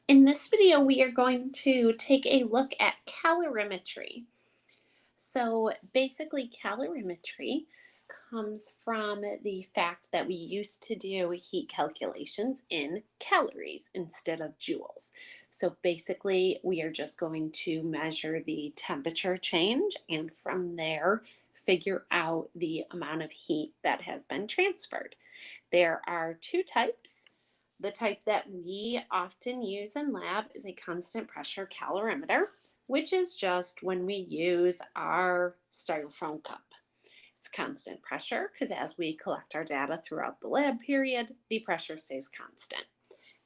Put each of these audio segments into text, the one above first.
In this video, we are going to take a look at calorimetry. So basically, calorimetry comes from the fact that we used to do heat calculations in calories instead of joules. So basically, we are just going to measure the temperature change and from there figure out the amount of heat that has been transferred. There are two types. The type that we often use in lab is a constant pressure calorimeter, which is just when we use our styrofoam cup. It's constant pressure because as we collect our data throughout the lab period, the pressure stays constant.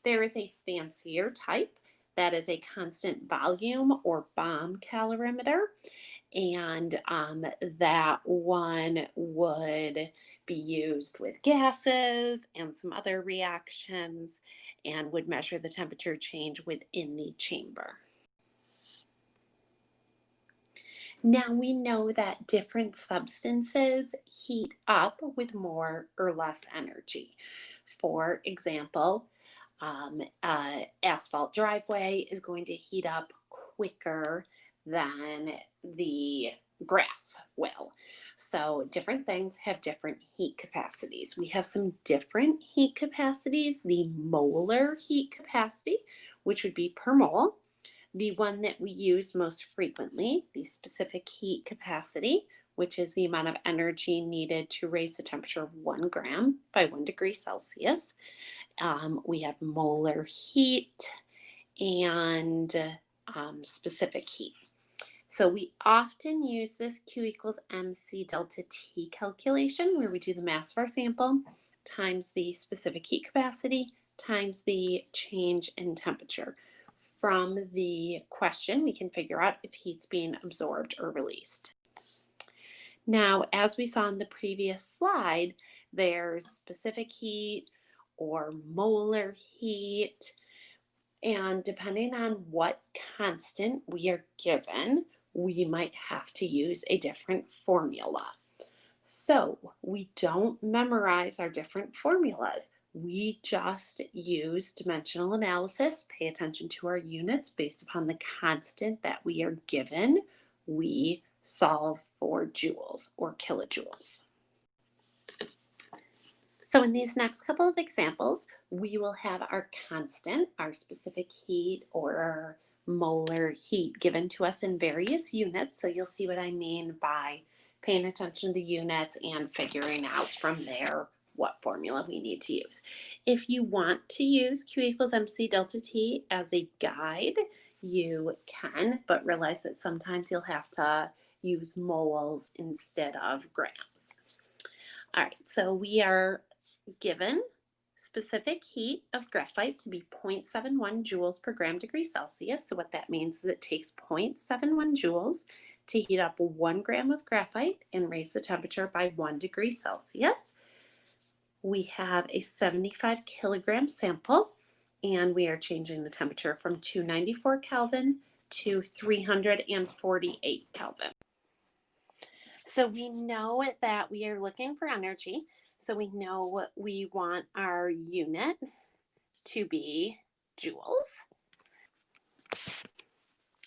There is a fancier type that is a constant volume or bomb calorimeter, and that one would be used with gases and some other reactions and would measure the temperature change within the chamber. Now we know that different substances heat up with more or less energy. For example, asphalt driveway is going to heat up quicker than the grass will. So different things have different heat capacities. We have some different heat capacities. The molar heat capacity, which would be per mole. The one that we use most frequently, the specific heat capacity, which is the amount of energy needed to raise the temperature of 1 gram by 1 degree Celsius. We have molar heat and specific heat. So we often use this Q equals MC delta T calculation where we do the mass of our sample times the specific heat capacity times the change in temperature. From the question, we can figure out if heat's being absorbed or released. Now, as we saw in the previous slide, there's specific heat or molar heat, and depending on what constant we are given, we might have to use a different formula. So we don't memorize our different formulas. We just use dimensional analysis, pay attention to our units based upon the constant that we are given. We solve for joules or kilojoules. So in these next couple of examples, we will have our constant, our specific heat or our molar heat given to us in various units. So you'll see what I mean by paying attention to the units and figuring out from there what formula we need to use. If you want to use Q equals MC delta T as a guide, you can, but realize that sometimes you'll have to use moles instead of grams. All right, so we are given specific heat of graphite to be 0.71 joules per gram degree Celsius. So what that means is it takes 0.71 joules to heat up 1 gram of graphite and raise the temperature by 1 degree Celsius. We have a 75 kilogram sample and we are changing the temperature from 294 Kelvin to 348 Kelvin. So we know that we are looking for energy. So we know we want our unit to be joules.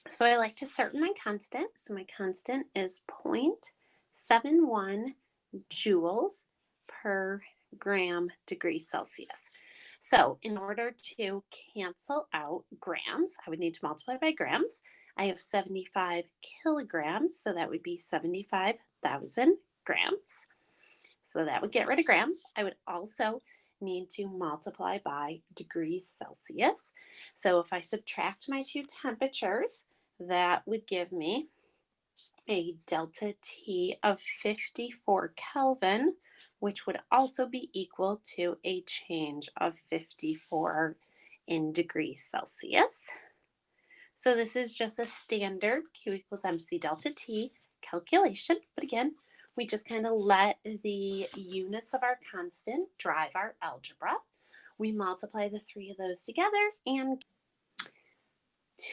So I like to start with my constant. So my constant is 0.71 joules per gram degree Celsius. So in order to cancel out grams, I would need to multiply by grams. I have 75 kilograms, so that would be 75,000 grams. So that would get rid of grams. I would also need to multiply by degrees Celsius. So if I subtract my two temperatures, that would give me a delta T of 54 Kelvin, which would also be equal to a change of 54 in degrees Celsius. So this is just a standard Q equals MC delta T calculation. But again, we just kind of let the units of our constant drive our algebra. We multiply the three of those together and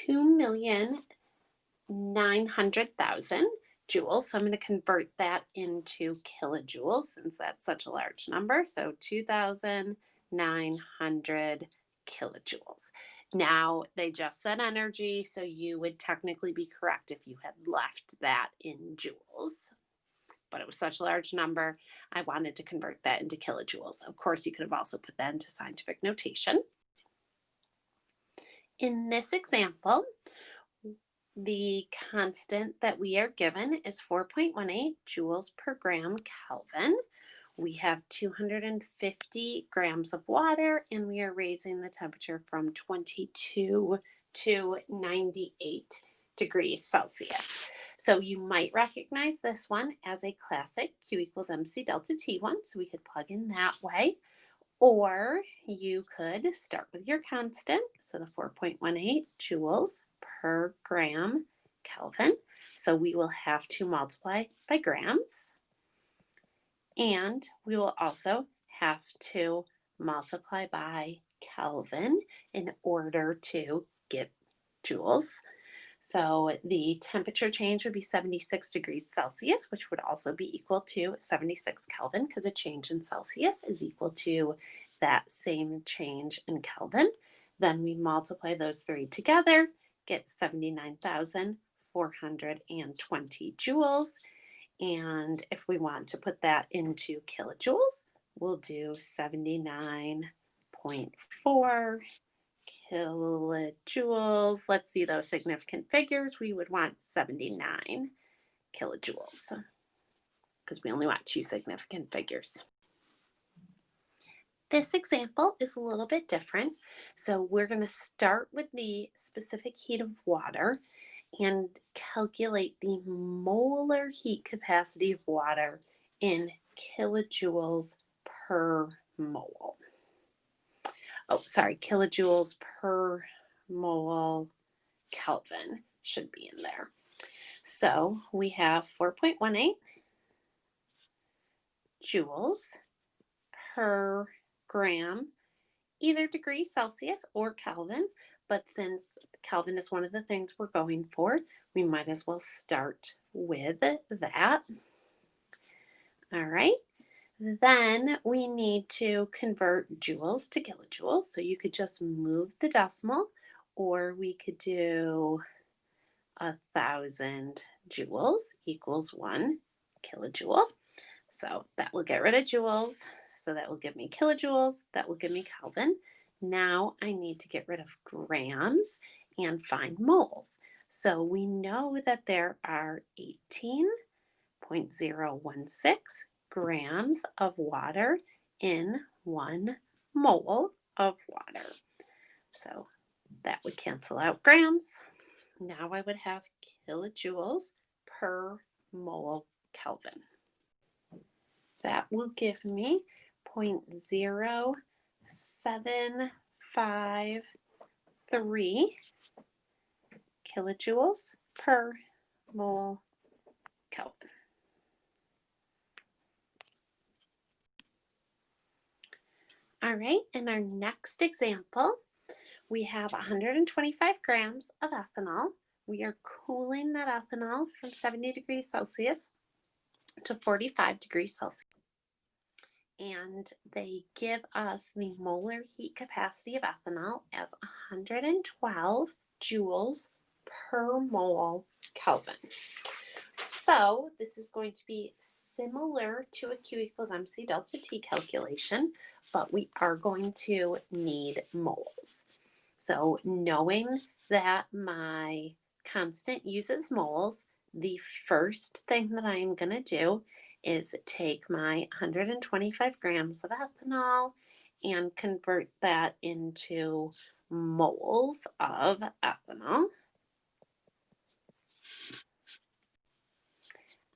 2,900,000 joules. So I'm going to convert that into kilojoules since that's such a large number. So 2,900 kilojoules. Now, they just said energy, so you would technically be correct if you had left that in joules. But it was such a large number, I wanted to convert that into kilojoules. Of course, you could have also put that into scientific notation. In this example, the constant that we are given is 4.18 joules per gram Kelvin. We have 250 grams of water, and we are raising the temperature from 22 to 98 degrees Celsius. So you might recognize this one as a classic Q equals MC delta T one, so we could plug in that way. Or you could start with your constant, so the 4.18 joules per gram Kelvin. So we will have to multiply by grams. And we will also have to multiply by Kelvin in order to get joules. So the temperature change would be 76 degrees Celsius, which would also be equal to 76 Kelvin, because a change in Celsius is equal to that same change in Kelvin. Then we multiply those three together, get 79,420 joules. And if we want to put that into kilojoules, we'll do 79.4 kilojoules. Let's see those significant figures. We would want 79 kilojoules because we only want two significant figures. This example is a little bit different. So we're going to start with the specific heat of water and calculate the molar heat capacity of water in kilojoules per mole. Oh, sorry, kilojoules per mole Kelvin should be in there. So we have 4.18 joules per gram, either degrees Celsius or Kelvin. But since Kelvin is one of the things we're going for, we might as well start with that. All right. Then we need to convert joules to kilojoules. So you could just move the decimal, or we could do 1,000 joules equals 1 kilojoule. So that will get rid of joules. So that will give me kilojoules. That will give me Kelvin. Now I need to get rid of grams and find moles. So we know that there are 18.016 grams of water in 1 mole of water. So that would cancel out grams. Now I would have kilojoules per mole Kelvin. That will give me 0.0753 kilojoules per mole Kelvin. All right, in our next example, we have 125 grams of ethanol. We are cooling that ethanol from 70 degrees Celsius to 45 degrees Celsius. And they give us the molar heat capacity of ethanol as 112 joules per mole Kelvin. So this is going to be similar to a Q equals MC delta T calculation, but we are going to need moles. So knowing that my constant uses moles, the first thing that I am going to do is take my 125 grams of ethanol and convert that into moles of ethanol.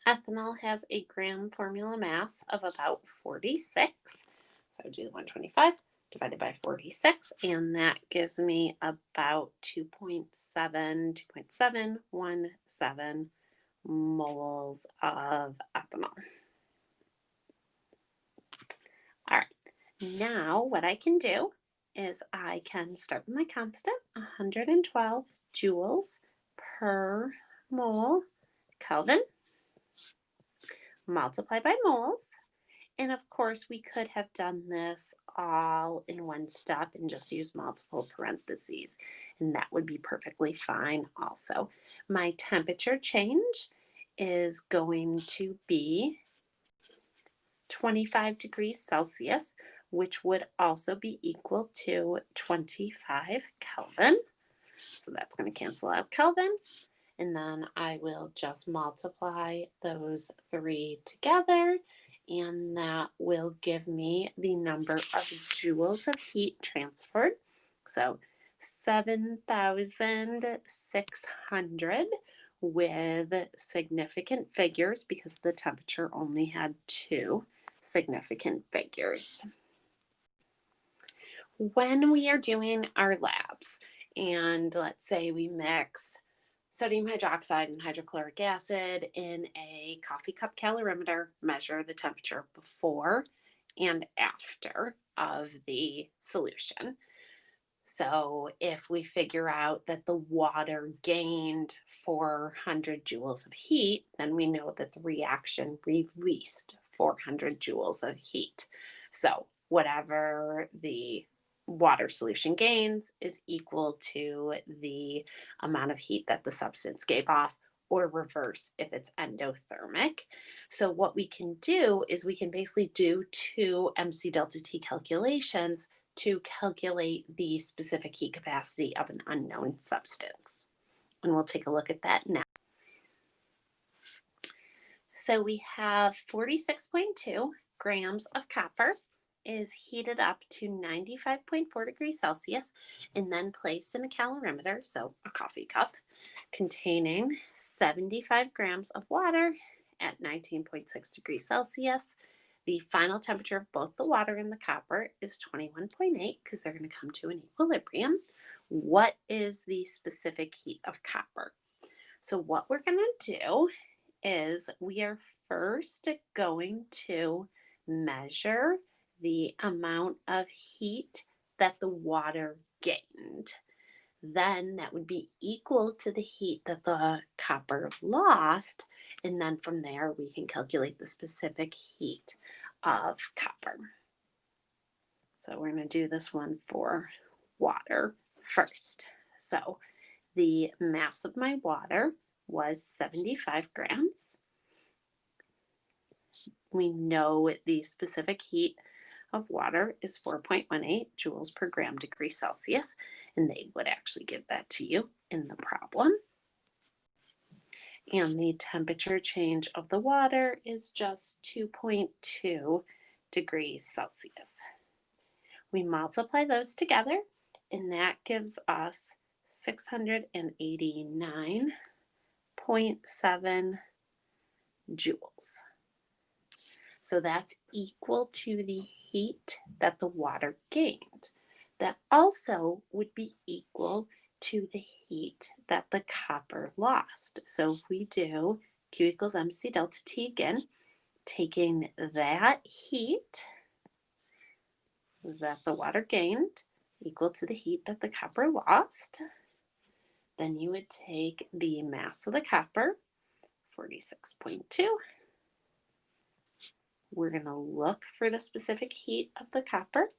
Ethanol has a gram formula mass of about 46. So I do the 125 divided by 46, and that gives me about 2.717 moles of ethanol. All right, now what I can do is I can start with my constant, 112 joules per mole Kelvin, multiply by moles, And of course, we could have done this all in one step and just use multiple parentheses, and that would be perfectly fine also. My temperature change is going to be 25 degrees Celsius, which would also be equal to 25 Kelvin. So that's going to cancel out Kelvin. And then I will just multiply those three together, and that will give me the number of joules of heat transferred. So 7,600 with significant figures because the temperature only had two significant figures. When we are doing our labs, and let's say we mix sodium hydroxide and hydrochloric acid in a coffee cup calorimeter, measure the temperature before and after of the solution. So if we figure out that the water gained 400 joules of heat, then we know that the reaction released 400 joules of heat. So whatever the water solution gains is equal to the amount of heat that the substance gave off, or reverse if it's endothermic. So what we can do is we can basically do two MC delta T calculations to calculate the specific heat capacity of an unknown substance. And we'll take a look at that now. So we have 46.2 grams of copper is heated up to 95.4 degrees Celsius and then placed in a calorimeter, so a coffee cup, containing 75 grams of water at 19.6 degrees Celsius. The final temperature of both the water and the copper is 21.8 because they're going to come to an equilibrium. What is the specific heat of copper? So what we're going to do is we are first going to measure the amount of heat that the water gained. Then that would be equal to the heat that the copper lost. And then from there, we can calculate the specific heat of copper. So we're going to do this one for water first. So the mass of my water was 75 grams. We know the specific heat of water is 4.18 joules per gram degree Celsius, and they would actually give that to you in the problem. And the temperature change of the water is just 2.2 degrees Celsius. We multiply those together, and that gives us 689.7 joules. So that's equal to the heat that the water gained. That also would be equal to the heat that the copper lost. So if we do Q equals MC delta T again, taking that heat that the water gained equal to the heat that the copper lost, then you would take the mass of the copper, 46.2. We're going to look for the specific heat of the copper,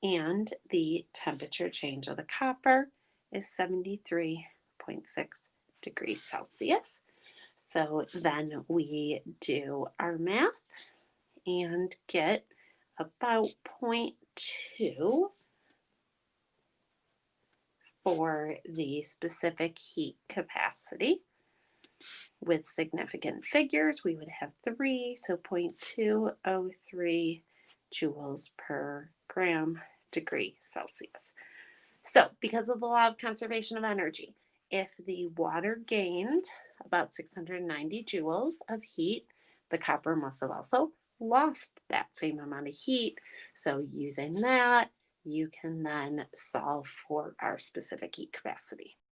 and the temperature change of the copper is 73.6 degrees Celsius. So then we do our math and get about 0.2 for the specific heat capacity. With significant figures, we would have 3, so 0.203 joules per gram degree Celsius. So because of the law of conservation of energy, if the water gained about 690 joules of heat, the copper must have also lost that same amount of heat. So using that, you can then solve for our specific heat capacity.